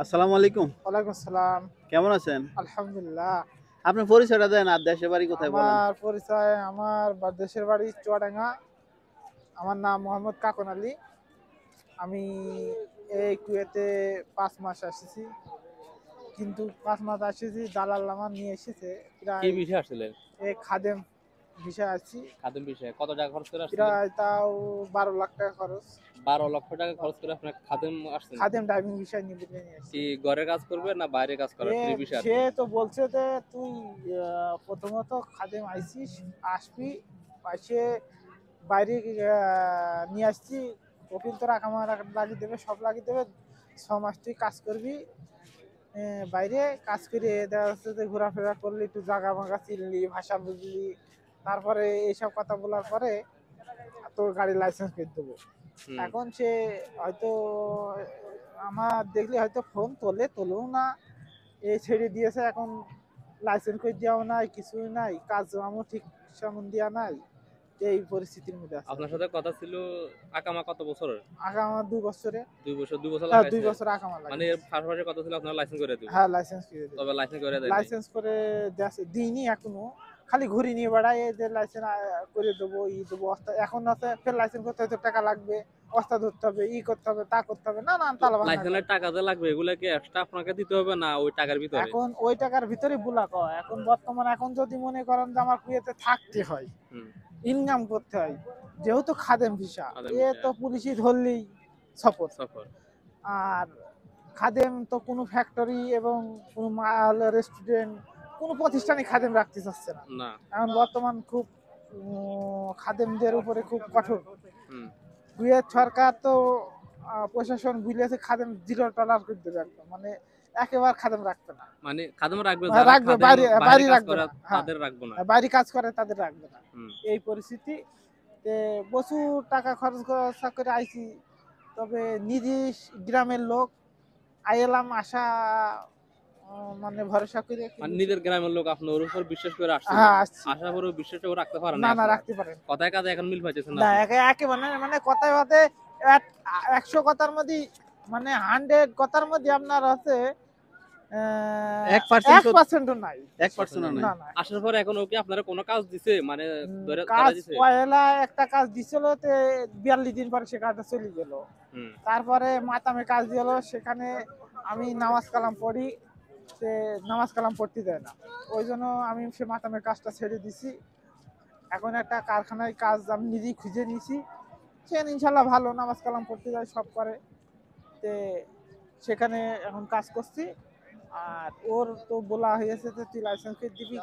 আসসালামু আলাইকুম। ওয়ালাইকুম আসসালাম। কেমন আছেন? আলহামদুলিল্লাহ। আপনার পরিচয়টা দেন আর দেশের বাড়ি কোথায় বলেন? আমার পরিচয় আমার দেশের বাড়ি চুয়াডাঙ্গা। আমার নাম মোহাম্মদ কাকন আলী। আমি এই কুয়েতে ৫ মাস এসেছি। কিন্তু ৫ মাস এসেছি দালাল আমার নিয়ে এসেছে কি প্রায় বিষয়ে আসছিলেন? খাদেম ভিসায় আছি। খাদিম বিষয়ে কত টাকা খরচ করে আসছিলেন? প্রায় তাও ১২ লাখ টাকা খরচ। 12 লক্ষ টাকা খরচ করে আপনি খাদিম আসছেন। খাদেম ড্রাইভিং ভিসায় নিয়ে এসেছি। কি ঘরে কাজ করবে না বাইরে কাজ করা ফ্রি বিষয়? সে তো বলছে যে তুই প্রথমত খাদেম আইছিস, আসবি, পাশে বাইরে নিয়ে আসছি, ওকিল তোর আকামা লাগিয়ে দেবে, সব লাগিয়ে দেবে। ৬ মাস তুই কাজ করবি, বাইরে কাজ করে দেখা যাচ্ছে যে ঘোরাফেরা করলি, একটু জাগা মাগা চিনলি, ভাষা বুঝলি, তারপরে এইসব কথা বলার পরে তোর গাড়ির লাইসেন্স করে দেবো। এখন সে হয়তো আমার দেখলে হয়তো ফোন তোলেও না, এই ছেড়ে দিয়েছে। এখন লাইসেন্স করে দেওয়াও নাই, কিছুই নাই, কাজ আমও ঠিক সেমন দেওয়া নাই। এই পরিস্থিতির মধ্যে আছে। আপনার সাথে কথা ছিল আকামা কত বছরের? আগামা 2 বছরে। 2 বছর 2 বছর হ্যাঁ, 2 লাগাইছে। বছর আকামা লাগে। মানে এর পাশাপাশি কথা ছিল আপনার লাইসেন্স করে দিবেন। হ্যাঁ, লাইসেন্স করে দেবে। তবে লাইসেন্স করে দেয় নাই। লাইসেন্স করে দিইনি এখনো। খালি ঘুরি নিয়ে বেড়ায়, এই যে লাইসেন্স করে দেবো, দেবো, এখন আছে ফের লাইসেন্স করতে হয়তো টাকা লাগবে, অস্তা ধরতে হবে, করতে হবে, তা করতে হবে, নানান তালবাহানা। লাইসেন্সের টাকা যে লাগবে এগুলা কি এক্সট্রা আপনাকে দিতে হবে না ওই টাকার ভিতরে? এখন ওই টাকার ভিতরে বুলা কয়। এখন বর্তমানে এখন যদি মনে করেন যে আমার কুয়েতে থাকতে হয়, ইনকাম করতে হয়, যেহেতু খাদেম ভিসা, তো পুলিশই ধরলেই সফর। আর খাদেম তো কোনো ফ্যাক্টরি এবং কোনো মাল রেস্টুরেন্ট, কোনো প্রতিষ্ঠানে খাদেম রাখতে চাচ্ছে না। এখন বর্তমান খুব খাদেমদের উপরে খুব কঠোর। কুয়েত সরকার তো প্রশাসন বুঝলেছে খাদেম 0 টলার করে দেবে একদম, মানে একেবারে খাদেম রাখবে না। মানে খাদেম রাখবে, রাখবে, বাইরে রাখবে না, তাদের রাখবে না, বাইরে কাজ করে তাদের রাখবে না। এই পরিস্থিতি। প্রচুর টাকা খরচ করে আইছি, তবে নিজে গ্রামের লোক আইলাম, আশা মানে ভরসা করে। মানে নিজের গ্রামের লোক আপনার ওর উপর বিশ্বাস করে আসছে। আশা করে বিশ্বাসটা রাখতে পারেন না, রাখতে পারেন। কথায় কাজে এখন মিল পাইতেছেন না, মানে কথায় কথায় 100 কথার মধ্যে, মানে 100 কথার মধ্যে আপনার আছে 1% নাই। 1% নাই। না। আসার পরে এখন ওকে আপনারা কোনো কাজ দিছে? মানে কাজ পয়লা একটা কাজ দিছিল, 42 দিন পরে সে কাজটা চলে গেল। তারপরে মাতামে কাজ দিল, সেখানে আমি নামাজ কালাম পড়ি, সে নামাজ কালাম পড়তে দেয় না, ওই জন্য আমি সে মাতামের কাজটা ছেড়ে দিছি। এখন একটা কারখানায় কাজ আমি নিজেই খুঁজে নিয়েছি, সে ইনশাল্লাহ ভালো, নামাজ কালাম পড়তে যায়, সব করে। সেখানে এখন কাজ করছি। আর ওর তো বলা হয়েছে যে তুই লাইসেন্স করে দিবি,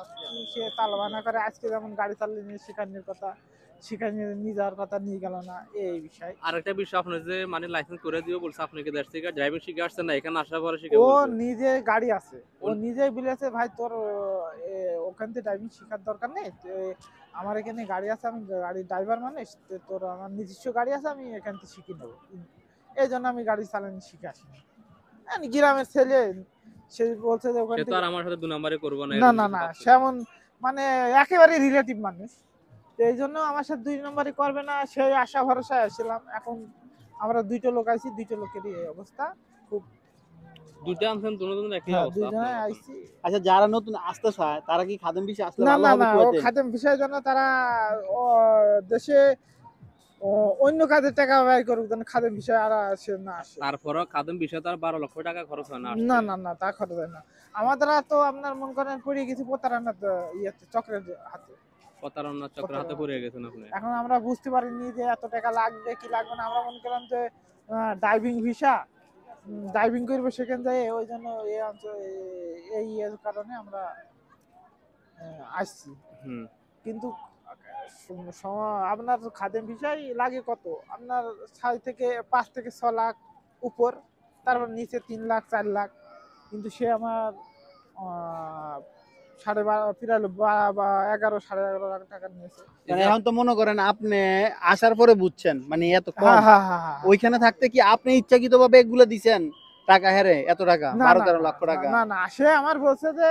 সে তালবানা করে। আজকে যেমন গাড়ি চালিয়ে শেখানোর কথা, সেখানে নিয়ে যাওয়ার কথা, নিয়ে গেল না, এই বিষয়। আরেকটা বিষয়, আপনি যে মানে লাইসেন্স করে দিও বলছে, আপনি কি দেশ থেকে ড্রাইভিং শিখে আসছেন না এখানে আসার পরে শিখে? ও নিজে গাড়ি আছে, ও নিজেই বলেছে ভাই তোর ওখান থেকে ড্রাইভিং শেখার দরকার নেই, আমার এখানে গাড়ি আছে, আমি গাড়ির ড্রাইভার মানুষ, তোর আমার নিজস্ব গাড়ি আছে, আমি এখান থেকে শিখে নেবো। এই জন্য আমি গাড়ি চালানো শিখে আসিনি। গ্রামের ছেলে, সে বলছে যে ওখানে তো আর আমার সাথে 2 নম্বরে করব না। না, সেমন মানে একেবারে রিলেটিভ মানুষ, এই জন্য আমার সাথে 2 নম্বরই করবে না, সেই আশা ভরসায় আসছিলাম। এখন আমরা 2টো লোক আইছি, 2টো লোকেরই এই অবস্থা। খুব দুইটা আনছেন, দুজন একই অবস্থা। দুজনে আইছি। আচ্ছা, যারা নতুন আসতে চায় তারা কি খাদেম বিষয় আসলে ভালো হবে? না, ও খাদেম বিষয়ের জন্য তারা দেশে অন্য কাজের টাকা ব্যয় করুক, যেন খাদেম বিষয় আর আসে না আসে। তারপরও খাদেম বিষয় তার 12 লক্ষ টাকা খরচ হয় না, তা খরচ হয় না। আমাদের তো আপনার মন করেন পড়ে গেছি প্রতারণার চক্রের হাতে। প্রতারণার চক্রের হাতে পড়ে গেছেন আপনি। এখন আমরা বুঝতে পারিনি যে এত টাকা লাগবে কি লাগবে না। আমরা মনে করলাম যে ড্রাইভিং ভিসা, ড্রাইভিং করবো সেখানে যাই, ওই জন্য এই অঞ্চল এই কারণে আমরা আসছি। কিন্তু আপনার খাদেম ভিসাই লাগে কত, আপনার 5 থেকে 6 লাখ উপর, তারপর নিচে 3 লাখ 4 লাখ। কিন্তু সে আমার 11.5 লাখ টাকা নিয়েছে। এখন তো মনে করেন আপনি আসার পরে বুঝছেন মানে এত কম। ওইখানে থাকতে কি আপনি ইচ্ছাকৃত ভাবে এগুলো দিছেন টাকা হেরে, এত টাকা 12-13 লক্ষ টাকা? না, সে আমার বলছে যে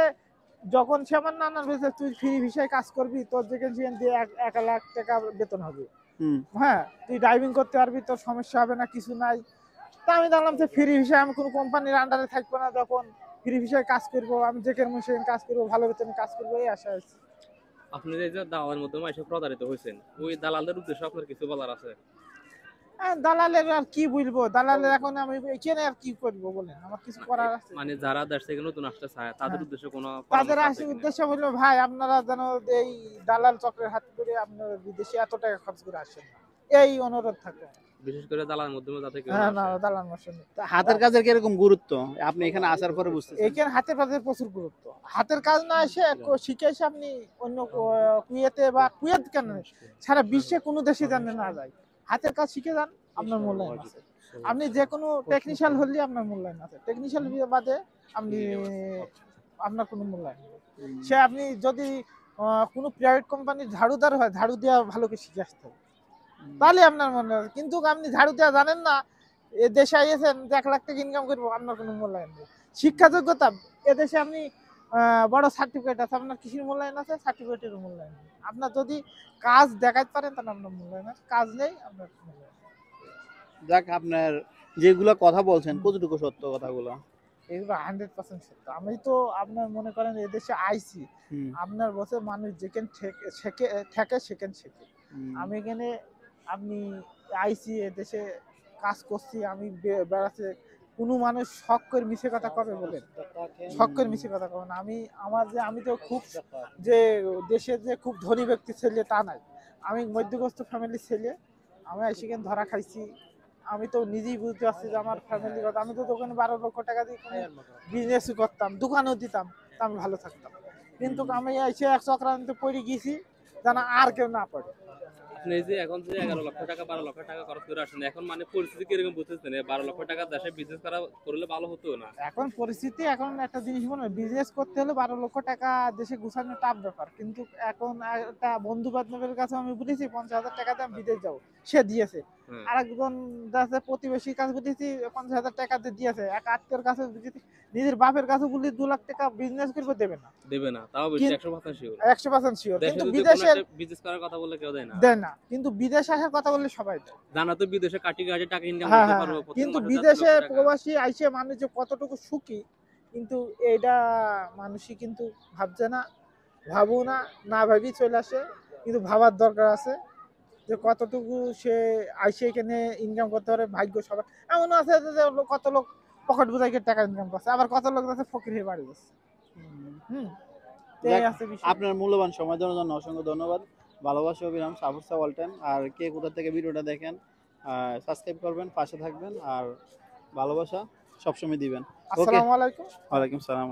যখন সে আমার নানার বলছে তুই ফ্রি ভিসায় কাজ করবি, তোর যেখানে দিয়ে 1 লাখ টাকা বেতন হবে, হ্যাঁ তুই ড্রাইভিং করতে পারবি, তোর সমস্যা হবে না, কিছু নাই। তা আমি জানলাম যে ফ্রি ভিসায় আমি কোনো কোম্পানির আন্ডারে থাকবো না, যখন ফ্রি ভিসায় কাজ করবো, আমি যেখানে মন সেখানে কাজ করবো, ভালো বেতনে কাজ করবো, এই আশা আছে। আপনি যে দালালের মাধ্যমে এসে প্রতারিত হয়েছেন, ওই দালালদের উদ্দেশ্যে আপনার কিছু বলার আছে? দালালের আর কি বলবো, দালালের এখন আমি এখানে আর কি করবো বলেন, আমার কিছু করার আছে? মানে যারা দেশ থেকে নতুন আসতে চায় তাদের হ্যাঁ। উদ্দেশ্যে কোনো তাদের পরামর্শ আছে আসে কিনা? উদ্দেশ্য হলো ভাই আপনারা যেন এই দালাল চক্রের হাত করে আপনারা বিদেশে এত টাকা খরচ করে আসেন না, এই অনুরোধ থাকে। বিশেষ করে দালালের মাধ্যমে যাতে কেউ হ্যাঁ, না না আসে। দালাল মশাই তা হাতের কাজের কিরকম গুরুত্ব আপনি এখানে আসার পরে বুঝতেছেন? এখানে হাতের কাজের প্রচুর গুরুত্ব। হাতের কাজ না এসে শিখে এসে আপনি অন্য কুয়েতে বা কুয়েত কেন সারা বিশ্বে কোনো দেশে জানে না যায়, হাতের কাজ শিখে যান, আপনার মূল্যায়ন আছে। আপনি যে কোনো টেকনিশিয়াল হলে আপনার মূল্যায়ন আছে, টেকনিশিয়াল বাদে আপনি আপনার কোনো মূল্যায়ন নেই। সে আপনি যদি কোনো প্রাইভেট কোম্পানির ঝাড়ুদার হয়, ঝাড়ু দেওয়া ভালো করে শিখে আসতে হবে, তাহলে আপনার মনে হয়। কিন্তু আপনি ঝাড়ু দেওয়া জানেন না, এ দেশে আইয়েছেন যে 1 লাখ টাকা ইনকাম করবো, আপনার কোনো মূল্যায়ন নেই। শিক্ষা যোগ্যতা, এদেশে আপনি বড় সার্টিফিকেট আছে, আপনার কৃষির মূল্যায়ন আছে, সার্টিফিকেটের মূল্যায়ন নেই। আপনার যদি কাজ দেখাতে পারেন তাহলে আপনার মূল্যায়ন আছে, কাজ নেই আপনার মূল্যায়ন নেই। যাক, আপনার যেগুলা কথা বলছেন কতটুকু সত্য কথাগুলো? এগুলো 100% সত্য। আমি তো আপনার মনে করেন এদেশে আইছি, হুম, আপনার বসে মানুষ যেখানে ঠেকে সেখানে শেখে। হুম। আমি এখানে আপনি আইছি এদেশে কাজ করছি, আমি বেড়াচ্ছে, কোনো মানুষ শখ করে মিছে কথা কবে বলেন? শখ করে মিছে কথা কবে না। আমি তো খুব যে দেশের যে খুব ধনী ব্যক্তি ছেলে তা নাই। আমি মধ্যবিত্ত ফ্যামিলির ছেলে। আমি সেখানে ধরা খাইছি। আমি তো নিজেই বুঝতে পারছি যে আমার ফ্যামিলির কথা। আমি তো দোকানে 12 লক্ষ টাকা দিয়ে বিজনেসও করতাম, দোকানেও দিতাম, তা আমি ভালো থাকতাম। কিন্তু আমি এসে এক চক্রান্তে পড়ে গেছি যেন আর কেউ না পড়ে। আপনি এই যে এখন যে 11 লক্ষ টাকা 12 লক্ষ টাকা খরচ করে আসেন, এখন মানে পরিস্থিতি কিরকম বুঝতেছেন? 12 লক্ষ টাকা দেশে বিজনেস করলে ভালো হতো না? এখন পরিস্থিতি, এখন একটা জিনিস মনে হয়, বিজনেস করতে হলে 12 লক্ষ টাকা দেশে গুছানো টাফ ব্যাপার। কিন্তু এখন একটা বন্ধু বান্ধবের কাছে আমি বলেছি 50,000 টাকা দিয়ে আমি বিদেশ যাবো, সে দিয়েছে। হ্যাঁ, আর একজন যাচ্ছে প্রতিবেশীর কাছে বলেছি 50,000 টাকা দিয়ে দিয়েছে। এক আত্মীয়র কাছে বুঝেছি, নিজের বাপের কাছে বলি 2 লাখ টাকা বিজনেস করবো, দেবে না। দেবে না। তাও বেশি 100% শিওর। 100% শিওর। দেশে কিন্তু যদি কোনো বিদেশের একটা বিজনেস করার কথা বললে কেউ দেয় না। দেয় না, কিন্তু বিদেশে আসার কথা বললে সবাই দেয়। জানা তো বিদেশে কাটি কাটি টাকা ইনকাম হ্যাঁ, করতে হ্যাঁ, পারবো হ্যাঁ। প্রত্যেক কিন্তু মাসে 4 বিদেশে লক্ষ টাকা। প্রবাসী আইসে মানুষ যে কতটুকু সুখী, কিন্তু এইটা মানুষই কিন্তু ভাবছে না, ভাবু না, না ভাবি চলে আসে। কিন্তু ভাবার দরকার আছে যে কতটুকু সে আইসে এখানে ইনকাম করতে পারে। ভাগ্য সবার এমনও আছে যে কত লোক পকেট বোঝাই টাকা ইনকাম করছে, আবার কত লোক আছে ফকির হয়ে বাড়ি যাচ্ছে। হুম, তো এই যাক, আছে বিষয়। আপনার মূল্যবান সময় দেওয়ার জন্য অসংখ্য ধন্যবাদ। ভালোবাসা অবিরাম, সাপোর্ট অল টাইম। আর কে কোথা থেকে ভিডিওটা দেখেন সাবস্ক্রাইব করবেন, পাশে থাকবেন, আর ভালোবাসা সবসময় দিবেন। ওকে, আসসালামু আলাইকুম। ওয়ালাইকুম সালাম।